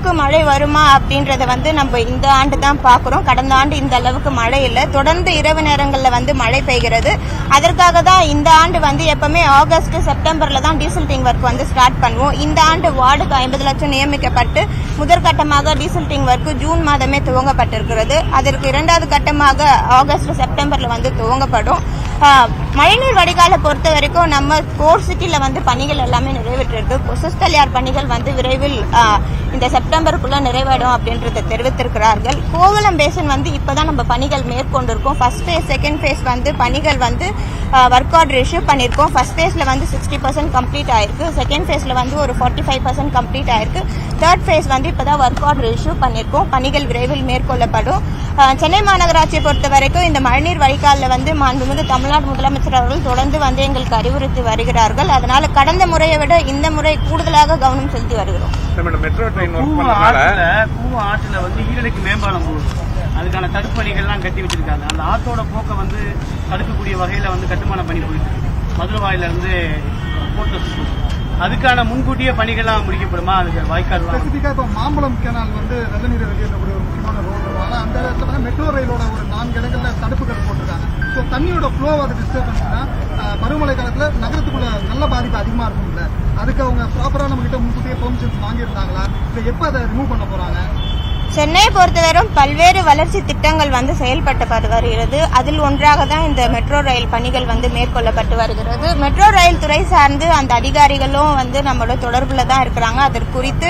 அளவுக்கு மழை வருமா அப்படின்றத வந்து நம்ம இந்த ஆண்டு தான் பார்க்குறோம். கடந்த ஆண்டு இந்த அளவுக்கு மழை இல்லை. தொடர்ந்து இரவு நேரங்களில் வந்து மழை பெய்கிறது. அதற்காக தான் இந்த ஆண்டு வந்து எப்பவுமே ஆகஸ்ட் செப்டம்பர்ல தான் டீசல்டிங் ஒர்க் வந்து ஸ்டார்ட் பண்ணுவோம். இந்த ஆண்டு வார்டுக்கு 50 லட்சம் நியமிக்கப்பட்டு முதற்கட்டமாக டீசல்டிங் ஒர்க் ஜூன் மாதமே துவங்கப்பட்டிருக்கிறது. அதற்கு இரண்டாவது கட்டமாக ஆகஸ்ட் செப்டம்பர்ல வந்து துவங்கப்படும். மழைநீர் வடிகாலை பொறுத்த வரைக்கும் நம்ம கோர் சிட்டில வந்து பணிகள் எல்லாமே நிறைவேற்றிருக்கு. கொசுஸ்தலியார் பணிகள் வந்து விரைவில் இந்த செப்டம்பருக்குள்ள நிறைவேறும் அப்படின்றத தெரிவித்திருக்கிறார்கள். கோவளம் பேசன் வந்து இப்பதான் நம்ம பணிகள் மேற்கொண்டிருக்கோம். ஃபர்ஸ்ட் ஃபேஸ் செகண்ட் ஃபேஸ் வந்து பணிகள் வந்து ஒர்க் ஆர்டர் இஷ்யூ பண்ணியிருக்கோம். ஃபர்ஸ்ட் ஃபேஸ்ல வந்து 60% கம்ப்ளீட் ஆயிருக்கு. செகண்ட் ஃபேஸ்ல வந்து ஒரு 45% கம்ப்ளீட் ஆயிருக்கு. தேர்ட் ஃபேஸ் வந்து இப்பதான் ஒர்க் ஆர்டர் இஷ்யூ பண்ணியிருக்கோம். பணிகள் விரைவில் மேற்கொள்ளப்படும். சென்னை மாநகராட்சியை பொறுத்த வரைக்கும் இந்த மழைநீர் வடிகாலில் வந்து மாண்புமிகு தமிழ்நாடு முதலமைச்சர் அவர்கள் தொடர்ந்து வந்து எங்களுக்கு அறிவுறுத்தி வருகிறார்கள். அதனால கடந்த முறையை விட இந்த முறை கூடுதலாக கவனம் செலுத்தி வருகிறோம். மெட்ரோ ட்ரெயின் ஆற்றுல வந்து ஈரடிக்கு மேம்பாலம் அதுக்கான தடுப்பணிகள்லாம் கட்டி வச்சிருக்காங்க. அந்த ஆற்றோட போக்கை வந்து தடுக்கக்கூடிய வகையில வந்து கட்டுமான பணி போயிட்டு இருக்கு. மதுரவாயில இருந்து அதுக்கான முன்கூட்டிய பணிகள்லாம் முடிக்கப்படுமா? அதுக்கு வாய்க்கால் இப்போ மாம்பழம் கேனால் வந்து நல்ல நீரை வெளியேற்றக்கூடிய ஒரு முக்கியமான ரோடு. ஆனால் அந்த இடத்துல மெட்ரோ ரயிலோட ஒரு 4 இடங்கள்ல தடுப்புகள் போட்டிருக்காங்க. ஸோ தண்ணியோட ஃப்ளோ அதை டிஸ்டர்ப் பண்ணுச்சுன்னா பருவமழை காலத்தில் நகரத்துக்குள்ள நல்ல பாதிப்பு அதிகமாக இருக்கும்ல. அதுக்கு அவங்க ப்ராப்பராக நம்ம கிட்ட முன்கூட்டியே பெர்மிஷன்ஸ் வாங்கியிருந்தாங்களா? இல்லை எப்போ அதை ரிமூவ் பண்ண போறாங்க? சென்னையை பொறுத்தவரைக்கும் பல்வேறு வளர்ச்சி திட்டங்கள் வந்து செயல்பட்டு வருகிறது. அதில் ஒன்றாக தான் இந்த மெட்ரோ ரயில் பணிகள் வந்து மேற்கொள்ளப்பட்டு வருகிறது. மெட்ரோ ரயில் துறை சார்ந்து அந்த அதிகாரிகளும் வந்து நம்மளோட தொடர்புல தான் இருக்கிறாங்க. அதற்கு குறித்து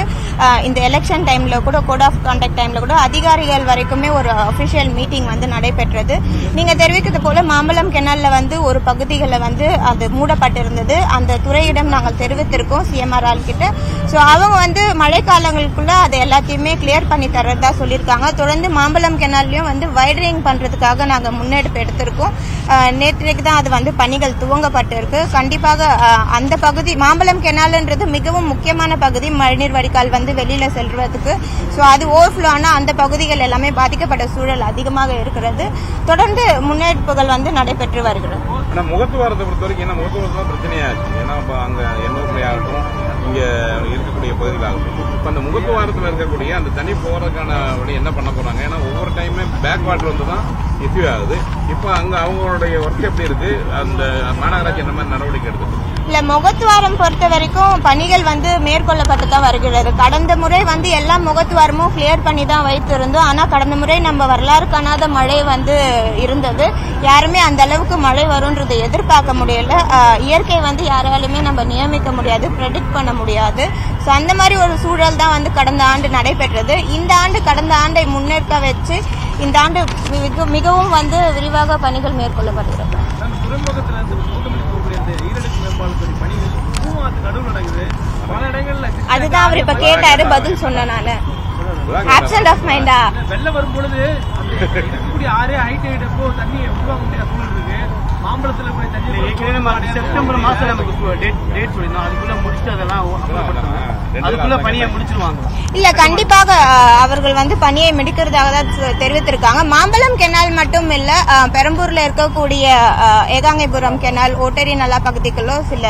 இந்த எலெக்ஷன் டைம்ல கூட கோட் ஆஃப் கான்டாக்ட் டைம்ல கூட அதிகாரிகள் வரைக்குமே ஒரு அபிஷியல் மீட்டிங் வந்து நடைபெற்றது. நீங்க தெரிவிக்கிறது போல மாம்பழம் கெனால்ல வந்து ஒரு பகுதிகளில் வந்து அது மூடப்பட்டிருந்தது. அந்த துறையிடம் நாங்கள் தெரிவித்திருக்கோம் சிஎம்ஆர் கிட்ட. ஸோ அவங்க வந்து மழைக்காலங்களுக்குள்ள அதை எல்லாத்தையுமே கிளியர் பண்ணி தர சொல்லியிருக்காங்க. தொடர்ந்து மாம்பழம் கெனால்லையும் வந்து வைடரிங் பண்றதுக்காக நாங்க முன்னெடுப்பு எடுத்திருக்கோம். நேற்றைக்கு தான் அது வந்து பணிகள் துவங்கப்பட்டிருக்கு. கண்டிப்பாக அந்த பகுதி மாம்பழம் கெனால்ன்றது மிகவும் முக்கியமான பகுதி மழைநீர் வடிகால் வந்து வெளியில செல்வதற்கு. ஸோ அது ஓவர்ஃப்ளோ ஆனா அந்த பகுதிகள் எல்லாமே பாதிக்கப்பட்ட சூழல் அதிகமாக இருக்கிறது. தொடர்ந்து முன்னெடுப்புகள் வந்து நடைபெற்று வருகிறது. முகத்துவாரத்தை பொறுத்த வரைக்கும் என்ன முகத்துவாரத்தான் பிரச்சனையாச்சு. ஏன்னா அங்க எண்ணூர் ஆகட்டும் இங்க இருக்கக்கூடிய பகுதிகளாகட்டும் இப்ப அந்த முகத்துவாரத்தில் இருக்கக்கூடிய அந்த தண்ணி போறதுக்கான வழி என்ன பண்ண போறாங்க? ஏன்னா ஒவ்வொரு டைமே பேக் வாட்டர் வந்து தான் இஷ்யூ ஆகுது. இப்ப அங்க அவங்களுடைய ஒர்க் எப்படி இருக்கு? அந்த மாநகராட்சி என்ன மாதிரி நடவடிக்கை எடுத்துட்டு? இல்ல முகத்துவாரம் பொறுத்த வரைக்கும் பணிகள் வந்து மேற்கொள்ளப்பட்டு தான் வருகிறது. கடந்த முறை வந்து எல்லா முகத்துவாரமும் கிளியர் பண்ணி தான் வைத்திருந்தோம். ஆனா கடந்த முறை நம்ம வரலாறு காணாத மழை வந்து இருந்தது. யாருமே அந்த அளவுக்கு மழை வரும்ன்றதை எதிர்பார்க்க முடியல. இயற்கை வந்து யாராலுமே நம்ம நியமிக்க முடியாது, ப்ரெடிக்ட் பண்ண முடியாது. ஸோ அந்த மாதிரி ஒரு சூழல் தான் வந்து கடந்த ஆண்டு நடைபெற்றது. இந்த ஆண்டு கடந்த ஆண்டை முன்னேற்க வச்சு இந்த ஆண்டு மிகவும் வந்து விரிவாக பணிகள் மேற்கொள்ளப்படுகிறது. அதுதான் அவர் இப்ப கேட்டாரு, பதில் சொன்னனால ஆப்சென்ட் ஆஃப் மைண்டா. வெள்ள வரும் பொழுது ஆறே ஹைட் ஆயிட்டப்போ தண்ணி உருவாக முடியாத சூழல் இருக்கு. மாம்பழத்துல கூட தண்ணி செப்டம்பர் மாசம் நமக்கு டேட் சொல்லிருந்தோம். அதுக்குள்ள முடிச்சுட்டு அதெல்லாம் அதுக்குள்ள பணியை முடிச்சிருவாங்க. இல்ல கண்டிப்பாக அவர்கள் வந்து பணியை முடிக்கிறதாக தான் தெரிவித்திருக்காங்க. மாம்பழம் கெனால் மட்டும் இல்ல, பெரம்பூர்ல இருக்கக்கூடிய ஏகாங்கைபுரம் கெனால், ஓட்டரி நல்லா பகுதிகளும் சில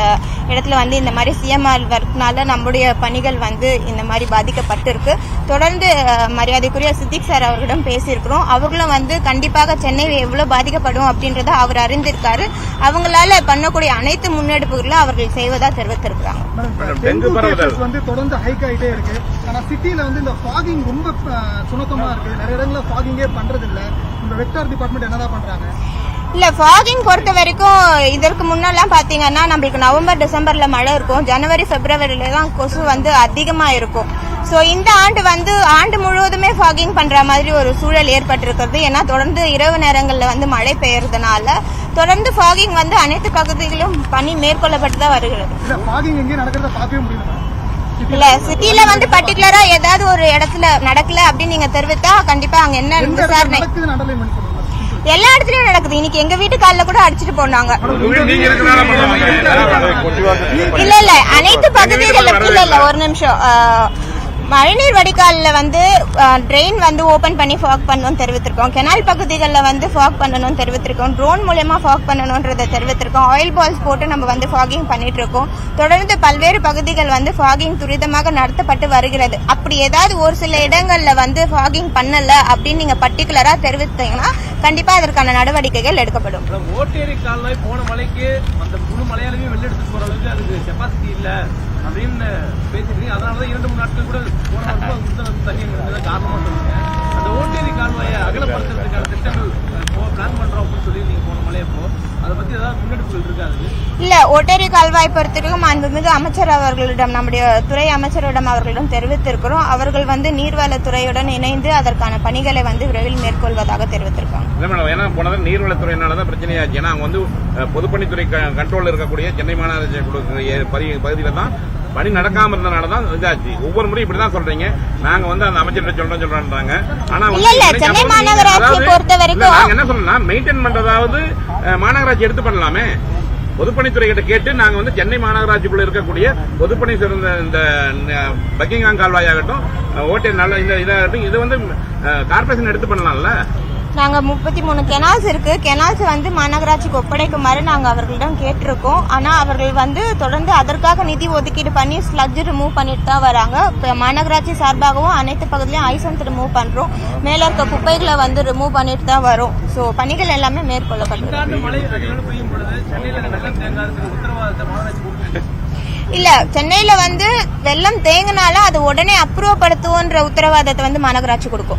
இடத்துல வந்து இந்த மாதிரி சிஎம்ஆர் ஒர்க்னால நம்முடைய பணிகள் வந்து இந்த மாதிரி பாதிக்கப்பட்டிருக்கு. தொடர்ந்து மரியாதைக்குரிய சித்திக் சார் அவர்களிடம் பேசியிருக்கிறோம். அவர்களும் வந்து கண்டிப்பாக சென்னையில் எவ்வளவு பாதிக்கப்படும் அப்படின்றத அவர் அறிந்திருக்காரு. அவங்களால பண்ணக்கூடிய அனைத்து முன்னெடுப்புகளும் அவர்கள் செய்வதா தெரிவித்திருக்கிறாங்க. தொடர்ந்து ஹைக் ஆகிட்டே இருக்கு. ஆனா சிட்டில வந்து இந்த ஃபாகிங் ரொம்ப சுணக்கமா இருக்கு. நிறைய இடங்கள்ல ஃபாகிங்கே பண்றது இல்ல. இந்த வெக்டார் டிபார்ட்மெண்ட் என்னதான் பண்றாங்க? இல்ல ஃபாகிங் பொறுத்த வரைக்கும் இதற்கு முன்னெல்லாம் பாத்தீங்கன்னா நம்மளுக்கு நவம்பர் டிசம்பர்ல மழை இருக்கும். ஜனவரி பிப்ரவரியில தான் கொசு வந்து அதிகமா இருக்கும். சோ இந்த ஆண்டு வந்து ஆண்டு முழுவதுமே ஃபாகிங் பண்ற மாதிரி ஒரு சூழல் ஏற்பட்டிருக்கிறது. ஏன்னா தொடர்ந்து இரவு நேரங்கள்ல வந்து மழை பெய்யறதுனால தொடர்ந்து ஃபாகிங் வந்து அனைத்து பகுதிகளிலும் பணி மேற்கொள்ளப்பட்டு தான் வருகிறது. இல்ல சிட்டில வந்து பர்டிகுலரா ஏதாவது ஒரு இடத்துல நடக்கல அப்படின்னு நீங்க தெரிவித்தா கண்டிப்பா அங்க என்ன விசாரணை எல்லா இடத்துலயும் நடக்குது. இன்னைக்கு எங்க வீட்டு கால்ல கூட அடிச்சுட்டு போனாங்க. இல்ல அனைத்து பகுதிகளிலும் இல்ல ஒரு நிமிஷம் மழைநீர் வடிகாலில் வந்து ட்ரெயின் வந்து ஓபன் பண்ணி ஃபாக் பண்ணணும்னு தெரிவித்திருக்கோம். கெனால் பகுதிகளில் வந்து ஃபாக் பண்ணணும்னு தெரிவித்திருக்கோம். ட்ரோன் மூலமா ஃபாக் பண்ணணும்ன்றதை தெரிவித்திருக்கோம். ஆயில் பால்ஸ் போட்டு நம்ம வந்து ஃபாகிங் பண்ணிட்டு இருக்கோம். தொடர்ந்து பல்வேறு பகுதிகள் வந்து ஃபாகிங் துரிதமாக நடத்தப்பட்டு வருகிறது. அப்படி ஏதாவது ஒரு சில இடங்கள்ல வந்து ஃபாகிங் பண்ணல அப்படின்னு நீங்க பர்டிகுலரா தெரிவித்தீங்கன்னா கண்டிப்பா அதற்கான நடவடிக்கைகள் எடுக்கப்படும். ஓட்டேரி கால்வாய் போன மலைக்கு அந்த முழு மலையாலுமே வெளில எடுத்து போற அளவுக்கு அதுக்கு கெப்பாசிட்டி இல்ல அப்படின்னு பேசிருக்கீங்க. அதனாலதான் 2-3 நாட்கள் கூட போன வருஷம் தண்ணி காரணமா சொல்லுங்க. அந்த ஓட்டேரி கால்வாயை அகலப்படுத்துறதுக்கான திட்டங்கள் பிளான் பண்றோம் அப்படின்னு சொல்லி நீங்க போன மலையப்போ அதை பத்தி ஏதாவது முன்னெடுப்புகள் இருக்காது? இல்ல, ஒட்டேரி கால்வாய் பொறுத்திருக்கும் மாண்புமிகு அமைச்சர் அவர்களிடம், நம்முடைய துறை அமைச்சரிடம் அவர்களிடம் தெரிவித்திருக்கிறோம். அவர்கள் வந்து நீர்வளத்துறையுடன் இணைந்து அதற்கான பணிகளை வந்து விரைவில் மேற்கொள்வதாக தெரிவித்திருக்காங்க. இல்ல மேடம், ஏன்னா போனது நீர்வளத்துறையினாலதான் பிரச்சனையாச்சு. ஏன்னா அவங்க வந்து பொதுப்பணித்துறை கண்ட்ரோல் இருக்கக்கூடிய சென்னை மாநகராட்சி பகுதியில தான் பணி நடக்காம இருந்தனாலதான் இதாச்சு. ஒவ்வொரு முறையும் இப்படிதான் சொல்றீங்க, நாங்க வந்து அந்த அமைச்சர்கிட்ட சொல்றோம்ன்றாங்க. ஆனா சென்னை மாநகராட்சி பொறுத்த வரைக்கும் நாங்க என்ன சொல்லணும்னா மெயின்டைன் பண்றதாவது மாநகராட்சி எடுத்து பண்ணலாமே. பொதுப்பணித்துறை கிட்ட கேட்டு நாங்க வந்து சென்னை மாநகராட்சிக்குள்ள இருக்கக்கூடிய பொதுப்பணி சிறந்த இந்த பக்கிங்காம் கால்வாய் ஆகட்டும், ஓட்டை நல்ல இதாகட்டும், இது வந்து கார்பரேஷன் எடுத்து பண்ணலாம்ல. நாங்க 33 கெனால்ஸ் இருக்கு. கெனால்ஸ் வந்து மாநகராட்சிக்கு ஒப்படைக்குமாறு நாங்க அவர்களிடம் கேட்டிருக்கோம். ஆனா அவர்கள் வந்து தொடர்ந்து அதற்காக நிதி ஒதுக்கீடு பண்ணி ஸ்லட்ஜ் ரிமூவ் பண்ணிட்டு தான் வராங்க. மாநகராட்சி சார்பாகவும் அனைத்து பகுதியிலும் ஐசன்ஸ் ரிமூவ் பண்றோம். மேல இருக்க குப்பைகளை வந்து ரிமூவ் பண்ணிட்டு தான் வரும். சோ பணிகள் எல்லாமே மேற்கொள்ளப்படும். இல்ல, சென்னையில வந்து வெள்ளம் தேங்கினாலும் அது உடனே அப்ரூவ் படுத்துவோன்ற உத்தரவாதத்தை வந்து மாநகராட்சி கொடுக்கும்.